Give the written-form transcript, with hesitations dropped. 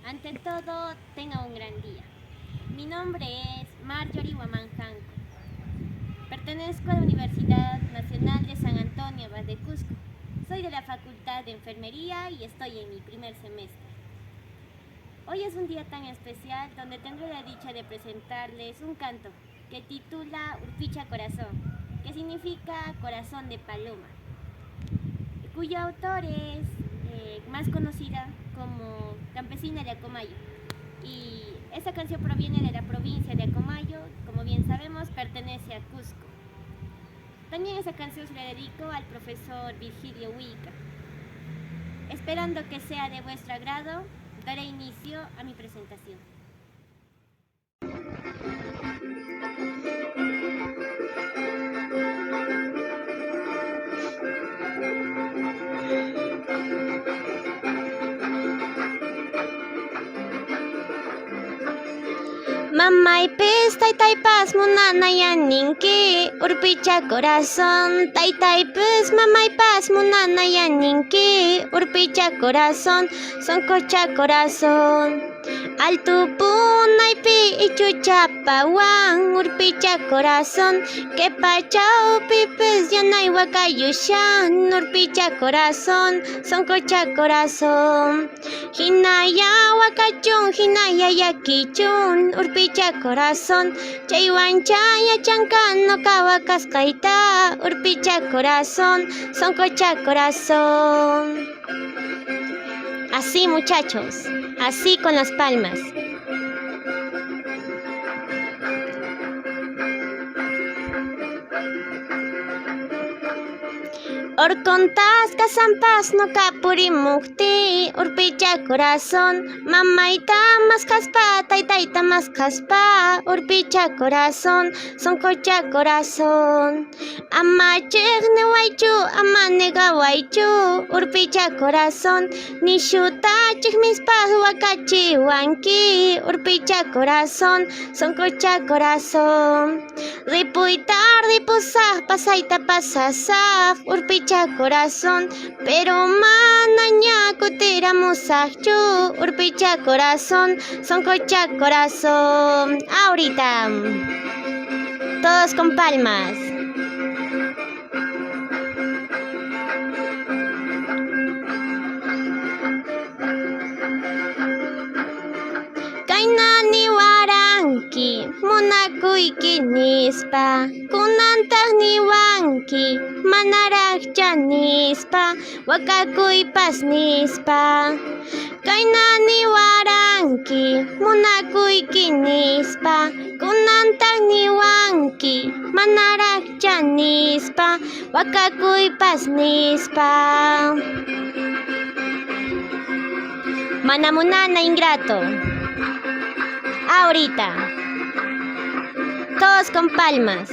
Ante todo, tenga un gran día. Mi nombre es Marjorie Huamanjanco. Pertenezco a la Universidad Nacional de San Antonio Abad de Cusco. Soy de la Facultad de Enfermería y estoy en mi primer semestre. Hoy es un día tan especial donde tengo la dicha de presentarles un canto que titula Urpicha Corazón, que significa corazón de paloma, cuyo autor es más conocida como Campesina de Acomayo. Y esta canción proviene de la provincia de Acomayo, como bien sabemos, pertenece a Cusco. También esa canción se la dedico al profesor Virgilio Huica. Esperando que sea de vuestro agrado, daré inicio a mi presentación. Mamaypis taytaypas munanayaninki urpicha corazón. Taytaypis mamaypas munanayaninki urpicha corazón, soncocha corazón. Altu punaypi ichuchapawan urpicha corazón, que pachawpipis yanay wakayushan urpicha corazón, soncocha corazón. Hinaya wakachun, hinaya yakichun urpicha corazón, chaywanchaya chankano kawakaskaita urpicha corazón, soncocha corazón. Así, muchachos, así con las palmas. Orcontas casampas no kapurimukti urpicha corazón, mamaita más caspa, taytayta más caspa urpicha corazón, soncocha corazón. Amachik ne waichu, amanega waichu urpicha corazón, nishutachik mispas wakachi wanki urpicha corazón, soncocha corazón. Ripuitar ripusaj pasaita pasasaj urpicha corazón, pero manaña kutiramusajchu urpicha corazón, soncocha corazón. Ahorita todos con palmas. Kainani waranki munakuyki nispa, kunantaq niwanki manaraqcha nispa, wakakuypas nispa. Kainani waranki munakuyki nispa, kunantaq niwanki manaraqcha nispa, wakakuypas nispa. Manamunana ingrato. Ahorita, todos con palmas.